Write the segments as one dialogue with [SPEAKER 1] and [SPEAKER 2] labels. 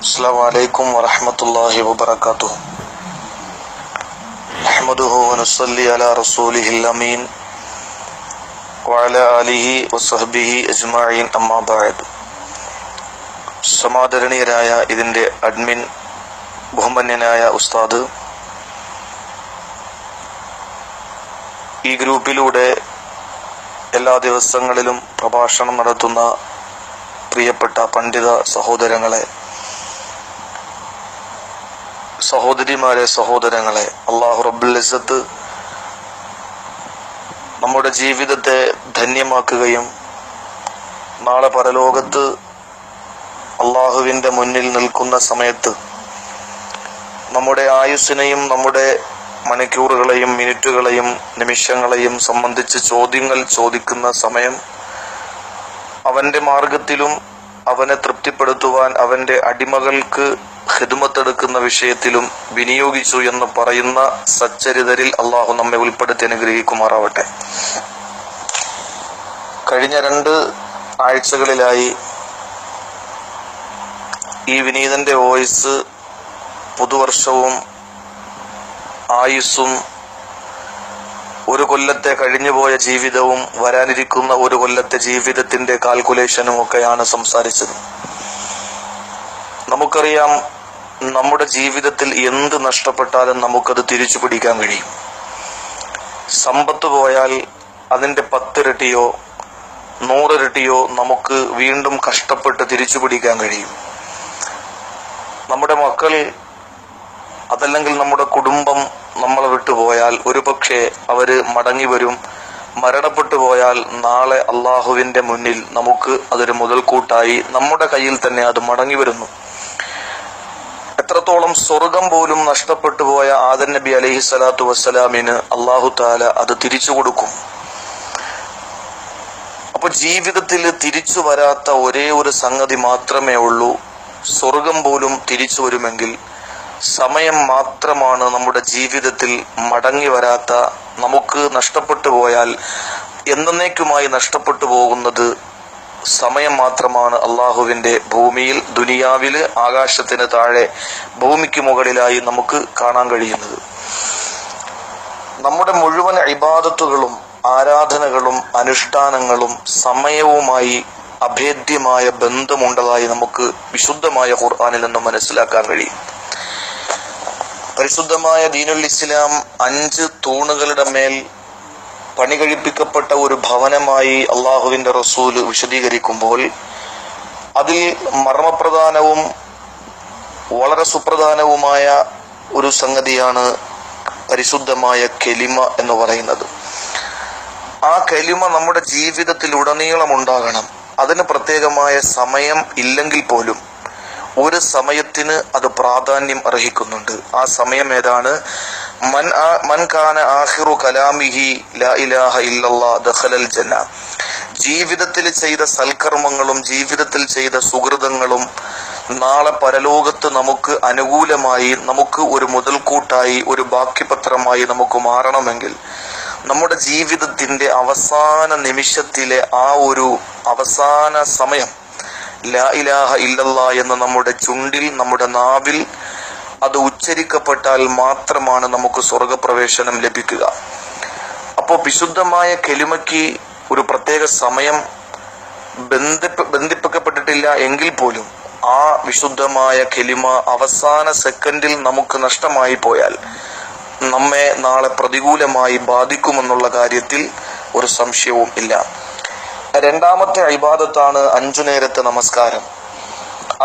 [SPEAKER 1] അസ്സലാമു അലൈക്കും വറഹ്മത്തുള്ളാഹി വബറകാതുഹു. നഹ്മദുഹു വനുസല്ലി അലാ റസൂലിഹിൽ അമീൻ വഅലാ ആലിഹി വസഹ്ബിഹി അജ്മഈൻ. അമ്മാ ബഅദ്. സമാദരണീയരായ ഇതിന്റെ അഡ്മിൻ ബഹുമാന്യനായ ഉസ്താദ്, ഈ ഗ്രൂപ്പിലൂടെ എല്ലാ ദിവസങ്ങളിലും പ്രഭാഷണം നടത്തുന്ന പ്രിയപ്പെട്ട പണ്ഡിത സഹോദരങ്ങളെ, സഹോദരിമാരെ, സഹോദരങ്ങളെ, അല്ലാഹു റബ്ബുൽ ഇസ്സത്ത് നമ്മുടെ ജീവിതത്തെ ധന്യമാക്കുകയും നാളെ പരലോകത്ത് അള്ളാഹുവിന്റെ മുന്നിൽ നിൽക്കുന്ന സമയത്ത് നമ്മുടെ ആയുസ്സിനെയും നമ്മുടെ മണിക്കൂറുകളെയും മിനിറ്റുകളെയും നിമിഷങ്ങളെയും സംബന്ധിച്ച് ചോദ്യങ്ങൾ ചോദിക്കുന്ന സമയം അവന്റെ മാർഗത്തിലും അവനെ തൃപ്തിപ്പെടുത്തുവാൻ അവന്റെ അടിമകൾക്ക് ഖിദ്മത്തെടുക്കുന്ന വിഷയത്തിലും വിനിയോഗിച്ചു എന്ന് പറയുന്ന സച്ചരിതരിൽ അള്ളാഹു നമ്മെ ഉൾപ്പെടുത്തി അനുഗ്രഹിക്കുമാറാവട്ടെ. കഴിഞ്ഞ 2 ആഴ്ചകളിലായി ഈ വിനീതന്റെ വോയിസ് പുതുവർഷവും ആയുസ്സും ഒരു കൊല്ലത്തെ കഴിഞ്ഞുപോയ ജീവിതവും വരാനിരിക്കുന്ന ഒരു കൊല്ലത്തെ ജീവിതത്തിന്റെ കാൽക്കുലേഷനും ഒക്കെയാണ് സംസാരിച്ചത്. നമുക്കറിയാം, നമ്മുടെ ജീവിതത്തിൽ എന്ത് നഷ്ടപ്പെട്ടാലും നമുക്കത് തിരിച്ചു പിടിക്കാൻ കഴിയും. സമ്പത്ത് പോയാൽ അതിന്റെ 10 ഇരട്ടിയോ 100 ഇരട്ടിയോ നമുക്ക് വീണ്ടും കഷ്ടപ്പെട്ട് തിരിച്ചു പിടിക്കാൻ കഴിയും. നമ്മുടെ മക്കൾ, അതല്ലെങ്കിൽ നമ്മുടെ കുടുംബം നമ്മളെ വിട്ടുപോയാൽ ഒരുപക്ഷെ അവര് മടങ്ങി വരും. മരണപ്പെട്ടു പോയാൽ നാളെ അള്ളാഹുവിന്റെ മുന്നിൽ നമുക്ക് അതൊരു മുതൽക്കൂട്ടായി നമ്മുടെ കയ്യിൽ തന്നെ അത് മടങ്ങി വരുന്നു. എത്രത്തോളം സ്വർഗം പോലും നഷ്ടപ്പെട്ടു പോയ ആദം നബി അലൈഹി സ്വലാത്തു വസ്സലാമിന് അള്ളാഹു താല അത് തിരിച്ചു കൊടുക്കും. അപ്പൊ ജീവിതത്തിൽ തിരിച്ചു വരാത്ത ഒരേ ഒരു സംഗതി മാത്രമേ ഉള്ളൂ. സ്വർഗം പോലും തിരിച്ചു വരുമെങ്കിൽ സമയം മാത്രമാണ് നമ്മുടെ ജീവിതത്തിൽ മടങ്ങി വരാത്ത, നമുക്ക് നഷ്ടപ്പെട്ടു പോയാൽ എന്നേക്കുമായി നഷ്ടപ്പെട്ടു പോകുന്നത് സമയം മാത്രമാണ്. അള്ളാഹുവിന്റെ ഭൂമിയിൽ, ദുനിയാവില്, ആകാശത്തിന് താഴെ, ഭൂമിക്ക് മുകളിലായി നമുക്ക് കാണാൻ കഴിയുന്നത്. നമ്മുടെ മുഴുവൻ ഇബാദത്തുകളും ആരാധനകളും അനുഷ്ഠാനങ്ങളും സമയവുമായി അഭേദ്യമായ ബന്ധമുണ്ടതായി നമുക്ക് വിശുദ്ധമായ ഖുർആനിൽ നിന്ന് മനസ്സിലാക്കാൻ കഴിയും. പരിശുദ്ധമായ ദീനുൽ ഇസ്ലാം 5 തൂണുകളുടെ മേൽ പണി കഴിപ്പിക്കപ്പെട്ട ഒരു ഭവനമായി അള്ളാഹുവിന്റെ റസൂല് വിശദീകരിക്കുമ്പോൾ അതിൽ മർമ്മപ്രധാനവും വളരെ സുപ്രധാനവുമായ ഒരു സംഗതിയാണ് പരിശുദ്ധമായ കലിമ എന്ന് പറയുന്നത്. ആ കലിമ നമ്മുടെ ജീവിതത്തിൽ ഉടനീളം ഉണ്ടാകണം. അതിന് പ്രത്യേകമായ സമയം ഇല്ലെങ്കിൽ പോലും ഒരു സമയത്തിന് അത് പ്രാധാന്യം അർഹിക്കുന്നുണ്ട്. ആ സമയം ഏതാണ്? മൻ കാന ആഖിറു കലാമിഹി ലാ ഇലാഹ ഇല്ലല്ലാഹ് ദഖലൽ ജന്ന. ജീവിതത്തിൽ ചെയ്ത സൽക്കർമ്മങ്ങളും ജീവിതത്തിൽ ചെയ്ത സുഹൃതങ്ങളും നാളെ പരലോകത്ത് നമുക്ക് അനുകൂലമായി, നമുക്ക് ഒരു മുതൽക്കൂട്ടായി, ഒരു ബാക്കിപത്രമായി നമുക്ക് മാറണമെങ്കിൽ നമ്മുടെ ജീവിതത്തിന്റെ അവസാന നിമിഷത്തിലെ ആ ഒരു അവസാന സമയം ലാ ഇലാഹ ഇല്ലല്ലാഹ് എന്ന നമ്മുടെ ചുണ്ടിൽ, നമ്മുടെ നാവിൽ അത് ഉച്ചരിക്കപ്പെട്ടാൽ മാത്രമാണ് നമുക്ക് സ്വർഗപ്രവേശനം ലഭിക്കുക. അപ്പോൾ വിശുദ്ധമായ കലിമയ്ക്ക് ഒരു പ്രത്യേക സമയം ബന്ധിപ്പിക്കപ്പെട്ടിട്ടില്ല എങ്കിൽ പോലും ആ വിശുദ്ധമായ കലിമ അവസാന സെക്കൻഡിൽ നമുക്ക് നഷ്ടമായി പോയാൽ നമ്മെ നാളെ പ്രതികൂലമായി ബാധിക്കുമെന്നുള്ള കാര്യത്തിൽ ഒരു സംശയവും ഇല്ല. 2ാമത്തെ ഇബാദത്താണ് 5 നേരത്തെ നമസ്കാരം.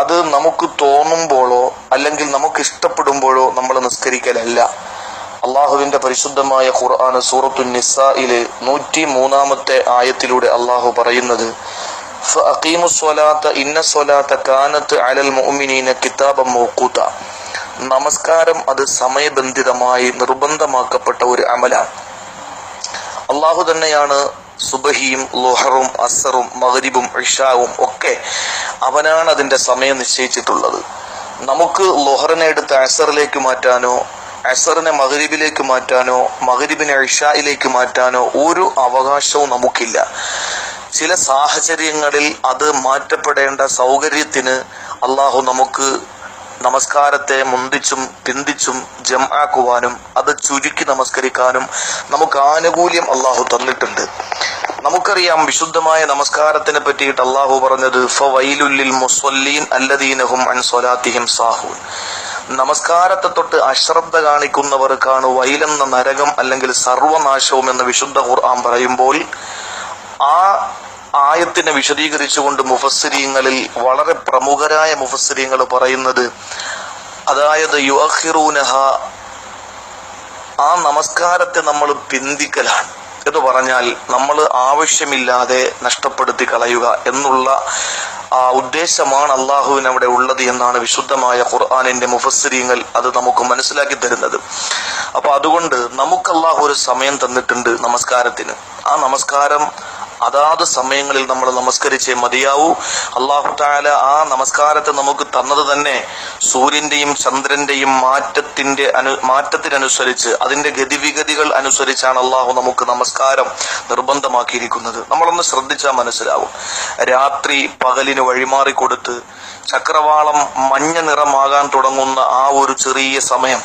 [SPEAKER 1] അത് നമുക്ക് തോന്നുമ്പോഴോ അല്ലെങ്കിൽ നമുക്ക് ഇഷ്ടപ്പെടുമ്പോഴോ നമ്മൾ നിസ്കരിക്കലല്ല. അള്ളാഹുവിന്റെ പരിശുദ്ധമായ ഖുർആൻ സൂറത്തുൻ നിസായിലെ 103-ാമത്തെ ആയത്തിലൂടെ അള്ളാഹു പറയുന്നത്, ഫഅഖീമുസ്സലാത്ത ഇന്നസ്സലാത്ത കാനത്ത് അലൽ മുഅ്മിനീന കിതാബൻ മൗഖൂത. നമസ്കാരം അത് സമയബന്ധിതമായി നിർബന്ധമാക്കപ്പെട്ട ഒരു അമലാണ്. അള്ളാഹു തന്നെയാണ് സുബഹിയും ളുഹറും അസറും മഗ്രിബും ഇശാവും ഒക്കെ അവനാണ് അതിന്റെ സമയം നിശ്ചയിച്ചിട്ടുള്ളത്. നമുക്ക് ളുഹറിനെ എടുത്ത് അസറിലേക്ക് മാറ്റാനോ അസറിനെ മഗ്രിബിലേക്ക് മാറ്റാനോ മഗ്രിബിനെ ഇശായിലേക്ക് മാറ്റാനോ ഒരു അവകാശവും നമുക്കില്ല. ചില സാഹചര്യങ്ങളിൽ അത് മാറ്റപ്പെടേണ്ട സൗകര്യത്തിന് അള്ളാഹു നമുക്ക് നമസ്കാരത്തെ മുന്തിച്ചും പിന്തിച്ചും ജംആക്കുവാനും അത് ചുരുക്കി നമസ്കരിക്കാനും നമുക്ക് ആനുകൂല്യം അള്ളാഹു തന്നിട്ടുണ്ട്. നമുക്കറിയാം വിശുദ്ധമായ നമസ്കാരത്തിനെ പറ്റിയിട്ട് അള്ളാഹു പറഞ്ഞത് ഫവൈലുൽ ലിൽ മുസല്ലീൻ അല്ലദീനഹും അൻ സ്വലാത്തിഹിം സാഹൂൻ. നമസ്കാരത്തെ തൊട്ട് അശ്രദ്ധ കാണിക്കുന്നവർക്കാണ് വൈലെന്ന നരകം അല്ലെങ്കിൽ സർവനാശവും എന്ന് വിശുദ്ധ ഖുർആൻ പറയുമ്പോൾ ആ ആയത്തിനെ വിശദീകരിച്ചുകൊണ്ട് മുഫസ്സിരീങ്ങളിൽ വളരെ പ്രമുഖരായ മുഫസ്സിരീങ്ങൾ പറയുന്നത്, അതായത് യുഅഖിറൂനഹ, ആ നമസ്കാരത്തെ നമ്മൾ പിന്തിക്കലാണ് എന്ന് പറഞ്ഞാൽ നമ്മൾ ആവശ്യമില്ലാതെ നഷ്ടപ്പെടുത്തി കളയുക എന്നുള്ള ഉദ്ദേശമാണ് അള്ളാഹുവിന് അവിടെ ഉള്ളത് എന്നാണ് വിശുദ്ധമായ ഖുർആനിന്റെ മുഫസ്സിരീങ്ങൾ അത് നമുക്ക് മനസ്സിലാക്കി തരുന്നത്. അപ്പൊ അതുകൊണ്ട് നമുക്ക് അള്ളാഹു ഒരു സമയം തന്നിട്ടുണ്ട് നമസ്കാരത്തിന്. ആ നമസ്കാരം അതാത് സമയങ്ങളിൽ നമ്മൾ നമസ്കരിച്ചേ മതിയാവൂ. അല്ലാഹു തആല ആ നമസ്കാരത്തെ നമുക്ക് തന്നത് തന്നെ സൂര്യന്റെയും ചന്ദ്രന്റെയും മാറ്റത്തിനനുസരിച്ച് അതിന്റെ ഗതിവിഗതികൾ അനുസരിച്ചാണ് അള്ളാഹു നമുക്ക് നമസ്കാരം നിർബന്ധമാക്കിയിരിക്കുന്നത്. നമ്മളൊന്ന് ശ്രദ്ധിച്ചാൽ മനസ്സിലാവും. രാത്രി പകലിന് വഴിമാറിക്കൊടുത്ത് ചക്രവാളം മഞ്ഞ നിറമാകാൻ തുടങ്ങുന്ന ആ ഒരു ചെറിയ സമയം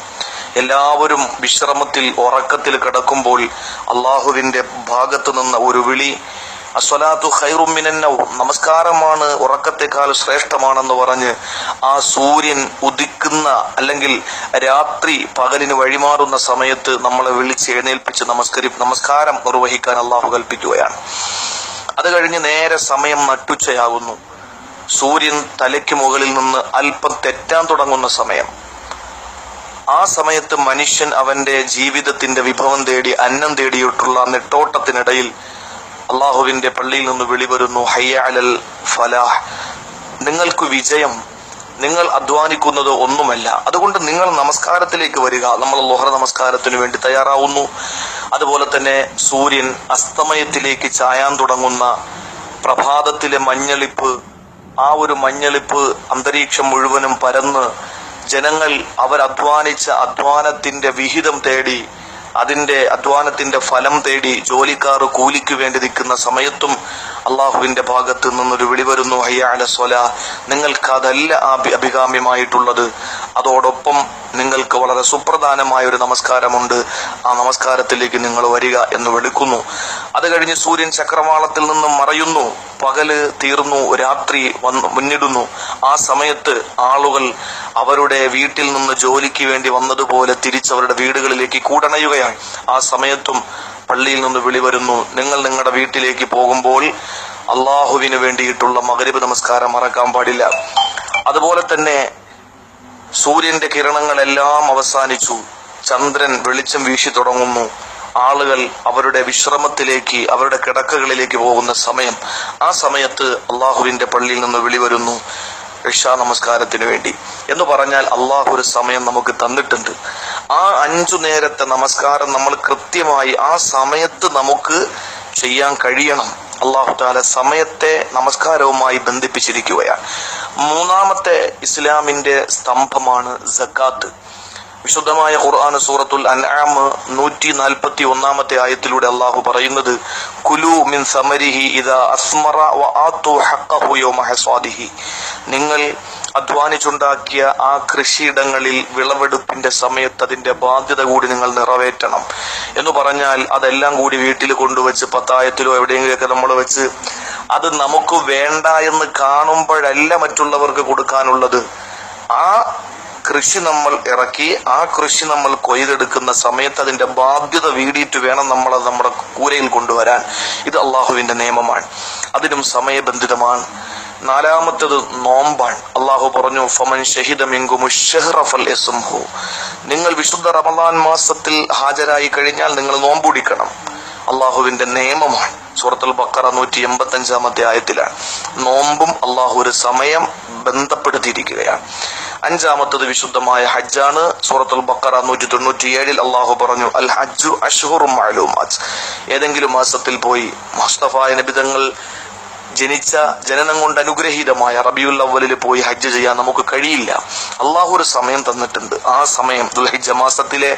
[SPEAKER 1] എല്ലാവരും വിശ്രമത്തിൽ ഉറക്കത്തിൽ കിടക്കുമ്പോൾ അള്ളാഹുവിന്റെ ഭാഗത്ത് നിന്ന് ഒരു വിളി, അസ്വലാത്തു ഖൈറും മിനൻ നൗം, നമസ്കാരമാണ് ഉറക്കത്തെക്കാൾ ശ്രേഷ്ഠമാണെന്ന് പറഞ്ഞ് ആ സൂര്യൻ ഉദിക്കുന്ന അല്ലെങ്കിൽ രാത്രി പകലിന് വഴിമാറുന്ന സമയത്ത് നമ്മളെ വിളിച്ച് എഴുന്നേൽപ്പിച്ച് നമസ്കാരം നിർവഹിക്കാൻ അള്ളാഹു കൽപ്പിക്കുകയാണ്. അത് കഴിഞ്ഞ് നേരെ സമയം നട്ടുച്ചയാകുന്നു. സൂര്യൻ തലയ്ക്ക് മുകളിൽ നിന്ന് അല്പം തെറ്റാൻ തുടങ്ങുന്ന സമയം. ആ സമയത്ത് മനുഷ്യൻ അവന്റെ ജീവിതത്തിന്റെ വിഭവം തേടി അന്നം തേടിയിട്ടുള്ള നെട്ടോട്ടത്തിനിടയിൽ അള്ളാഹുവിന്റെ പള്ളിയിൽ നിന്ന് വിളിവരുന്നു, ഹയ്യ അലൽ ഫലാഹ്, നിങ്ങൾക്ക് വിജയം, നിങ്ങൾ അധ്വാനിക്കുന്നത് ഒന്നുമല്ല, അതുകൊണ്ട് നിങ്ങൾ നമസ്കാരത്തിലേക്ക് വരിക. നമ്മൾ ളുഹർ നമസ്കാരത്തിന് വേണ്ടി തയ്യാറാവുന്നു. അതുപോലെ തന്നെ സൂര്യൻ അസ്തമയത്തിലേക്ക് ചായാൻ തുടങ്ങുന്ന പ്രഭാതത്തിലെ മഞ്ഞളിപ്പ്, ആ ഒരു മഞ്ഞളിപ്പ് അന്തരീക്ഷം മുഴുവനും പരന്ന് ജനങ്ങൾ അവരധ്വാനിച്ച അധ്വാനത്തിന്റെ വിഹിതം തേടി, അതിന്റെ അധ്വാനത്തിന്റെ ഫലം തേടി ജോലിക്കാർ കൂലിക്ക് വേണ്ടി നിൽക്കുന്ന സമയത്തും അള്ളാഹുവിന്റെ ഭാഗത്ത് നിന്നൊരു വിളി വരുന്നു, ഹയ്യ അല സ്വലാ, നിങ്ങൾക്ക് അതല്ല അഭികാമ്യമായിട്ടുള്ളത്, അതോടൊപ്പം നിങ്ങൾക്ക് വളരെ സുപ്രധാനമായ ഒരു നമസ്കാരമുണ്ട്, ആ നമസ്കാരത്തിലേക്ക് നിങ്ങൾ വരിക എന്ന് വിളിക്കുന്നു. അത് കഴിഞ്ഞ് സൂര്യൻ ചക്രവാളത്തിൽ നിന്നും മറയുന്നു, പകല് തീർന്നു, രാത്രി മുന്നിടുന്നു. ആ സമയത്ത് ആളുകൾ അവരുടെ വീട്ടിൽ നിന്ന് ജോലിക്ക് വേണ്ടി വന്നതുപോലെ തിരിച്ചവരുടെ വീടുകളിലേക്ക് കൂടണയുകയാണ്. ആ സമയത്തും പള്ളിയിൽ നിന്ന് വിളി വരുന്നു, നിങ്ങൾ നിങ്ങളുടെ വീട്ടിലേക്ക് പോകുമ്പോൾ അള്ളാഹുവിന് വേണ്ടിയിട്ടുള്ള മഗ്രിബ് നമസ്കാരം മറക്കാൻ പാടില്ല. അതുപോലെ തന്നെ സൂര്യന്റെ കിരണങ്ങളെല്ലാം അവസാനിച്ചു, ചന്ദ്രൻ വെളിച്ചം വീശി തുടങ്ങുന്നു. ആളുകൾ അവരുടെ വിശ്രമത്തിലേക്ക്, അവരുടെ കിടക്കകളിലേക്ക് പോകുന്ന സമയം. ആ സമയത്ത് അള്ളാഹുവിന്റെ പള്ളിയിൽ നിന്ന് വിളി വരുന്നു, ഇശാ നമസ്കാരത്തിന് വേണ്ടി എന്ന് പറഞ്ഞാൽ അള്ളാഹു ഒരു സമയം നമുക്ക് തന്നിട്ടുണ്ട്. ആ 5 നേരത്തെ നമസ്കാരം നമ്മൾ കൃത്യമായി ആ സമയത്ത് നമുക്ക് ചെയ്യാൻ കഴിയണം. അള്ളാഹു തആല സമയത്തെ നമസ്കാരവുമായി ബന്ധിപ്പിച്ചിരിക്കുകയാണ്. 3ാമത്തെ ഇസ്ലാമിന്റെ സ്തംഭമാണ് സക്കാത്ത്. വിശുദ്ധമായ ഖുർആൻ സൂറത്തുൽ അൻആം 141ാമത്തെ ആയത്തിലൂടെ അള്ളാഹു പറയുന്നത്, കുലു മിൻ സമരിഹി ഇദാ അസ്മറ വആതു ഹഖഹു യൗമ ഹസാദിഹി, നിങ്ങൾ അധ്വാനിച്ചുണ്ടാക്കിയ ആ കൃഷിയിടങ്ങളിൽ വിളവെടുപ്പിന്റെ സമയത്ത് അതിന്റെ ബാധ്യത കൂടി നിങ്ങൾ നിറവേറ്റണം എന്ന് പറഞ്ഞാൽ അതെല്ലാം കൂടി വീട്ടിൽ കൊണ്ടുവച്ച് പത്തായത്തിലോ എവിടെയെങ്കിലുമൊക്കെ നമ്മൾ വെച്ച് അത് നമുക്ക് വേണ്ട എന്ന് കാണുമ്പോഴല്ല മറ്റുള്ളവർക്ക് കൊടുക്കാനുള്ളത്. ആ കൃഷി നമ്മൾ ഇറക്കി, ആ കൃഷി നമ്മൾ കൊയ്തെടുക്കുന്ന സമയത്ത് അതിന്റെ ബാധ്യത വീടിയിട്ട് വേണം നമ്മൾ അത് നമ്മുടെ കൂരയിൽ കൊണ്ടുവരാൻ. ഇത് അള്ളാഹുവിന്റെ നിയമമാണ്, അതിനും സമയബന്ധിതമാണ്. 4ാമത്തേത് നോമ്പാണ്. അള്ളാഹു പറഞ്ഞു, ഫമൻ ഷഹിദ മിൻകുമുശ് ശഹ്റ ഫൽയസുംഹു, നിങ്ങൾ വിശുദ്ധ റമളാൻ മാസത്തിൽ ഹാജരായി കഴിഞ്ഞാൽ നിങ്ങൾ നോമ്പുടിക്കണം. അള്ളാഹുവിന്റെ നിയമമാണ്. സൂറത്തുൽ ബഖറ 185ാമത്തെ ആയത്തിലാണ് നോമ്പും അള്ളാഹു ഒരു സമയം ബന്ധപ്പെടുത്തിയിരിക്കുകയാണ്. 5ാമത്തത് വിശുദ്ധമായ ഹജ്ജാണ്. സൂറത്തുൽ ബഖറ 197 അള്ളാഹു പറഞ്ഞു, അൽ ഹജ്ജു അശ്ഹുറും മഅലൂമാത്ത്, ഏതെങ്കിലും മാസത്തിൽ പോയി മുസ്തഫായ നബി തങ്ങൾ ജനിച്ച ജനനം കൊണ്ട് അനുഗ്രഹീതമായ റബീഉൽ അവ്വലിൽ പോയി ഹജ്ജ് ചെയ്യാൻ നമുക്ക് കഴിയില്ല. അള്ളാഹു ഒരു സമയം തന്നിട്ടുണ്ട്. ആ സമയം ദുൽഹിജ്ജ മാസത്തിലെ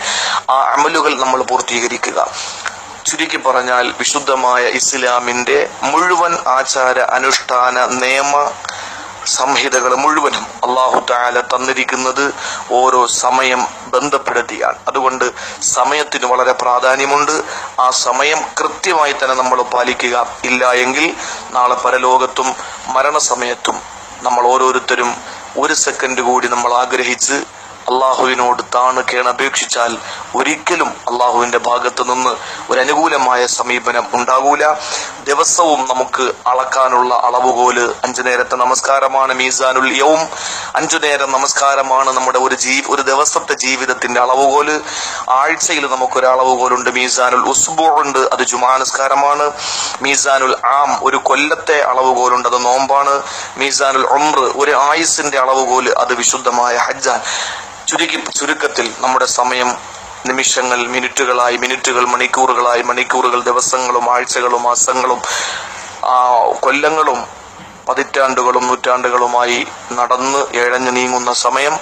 [SPEAKER 1] ആ അമലുകൾ നമ്മൾ പൂർത്തീകരിക്കുക. ചുരുക്കി പറഞ്ഞാൽ വിശുദ്ധമായ ഇസ്ലാമിന്റെ മുഴുവൻ ആചാര അനുഷ്ഠാന നിയമ സംഹിതകൾ മുഴുവനും അല്ലാഹു തആല തന്നിരിക്കുന്നത് ഓരോ സമയം ബന്ധപ്പെടുത്തിയാണ്. അതുകൊണ്ട് സമയത്തിന് വളരെ പ്രാധാന്യമുണ്ട്. ആ സമയം കൃത്യമായി തന്നെ നമ്മൾ പാലിക്കുക. ഇല്ല എങ്കിൽ നാളെ പരലോകത്തും മരണസമയത്തും നമ്മൾ ഓരോരുത്തരും ഒരു സെക്കൻഡ് കൂടി നമ്മൾ ആഗ്രഹിച്ച് അള്ളാഹുവിനോട് താണ് കേണപേക്ഷിച്ചാൽ ഒരിക്കലും അള്ളാഹുവിന്റെ ഭാഗത്ത് നിന്ന് ഒരു അനുകൂലമായ സമീപനം ഉണ്ടാകൂല. ദിവസവും നമുക്ക് അളക്കാനുള്ള അളവുകോല് 5 നേരത്തെ നമസ്കാരമാണ് മീസാനുൽ യൗം. 5 നേരം നമസ്കാരമാണ് നമ്മുടെ ഒരു ദിവസത്തെ ജീവിതത്തിന്റെ അളവുകോല്. ആഴ്ചയിൽ നമുക്കൊരു അളവുകോലുണ്ട്, മീസാനുൽ ഉസ്ബൂ ഉണ്ട്, അത് ജുമാ നിസ്കാരമാണ്. മീസാനുൽ ആം, ഒരു കൊല്ലത്തെ അളവുകോലുണ്ട്, അത് നോമ്പാണ്. മീസാനുൽ ഉംർ, ഒരു ആയുസിന്റെ അളവുകോല്, അത് വിശുദ്ധമായ ഹജ്ജാൻ. ചുരുക്കത്തിൽ നമ്മുടെ സമയം നിമിഷങ്ങൾ മിനിറ്റുകളായി, മിനിറ്റുകൾ മണിക്കൂറുകളായി, മണിക്കൂറുകൾ ദിവസങ്ങളും ആഴ്ചകളും മാസങ്ങളും കൊല്ലങ്ങളും പതിറ്റാണ്ടുകളും നൂറ്റാണ്ടുകളുമായി നടന്ന് ഇഴഞ്ഞു നീങ്ങുന്ന സമയം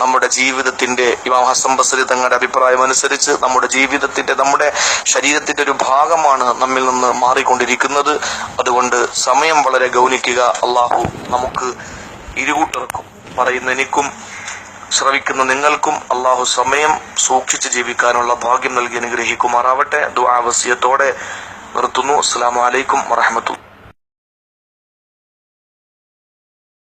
[SPEAKER 1] നമ്മുടെ ജീവിതത്തിന്റെ, ഇമാം ഹസൻ ബസ്രി തങ്ങളുടെ അഭിപ്രായം അനുസരിച്ച് നമ്മുടെ ജീവിതത്തിന്റെ, നമ്മുടെ ശരീരത്തിന്റെ ഒരു ഭാഗമാണ് നമ്മിൽ നിന്ന് മാറിക്കൊണ്ടിരിക്കുന്നത്. അതുകൊണ്ട് സമയം വളരെ ഗൗനിക്കുക. അള്ളാഹു നമുക്ക് ഇരുകൂട്ടർക്കും, പറയുന്ന എനിക്കും ശ്രവിക്കുന്ന നിങ്ങൾക്കും അള്ളാഹു സമയം സൂക്ഷിച്ച് ജീവിക്കാനുള്ള ഭാഗ്യം നൽകി അനുഗ്രഹിക്കുമാറാവട്ടെ. ദുആ വസിയത്തോടെ നിർത്തുന്നു. അസ്സലാമു അലൈക്കും വറഹ്മത്തുള്ളാഹി.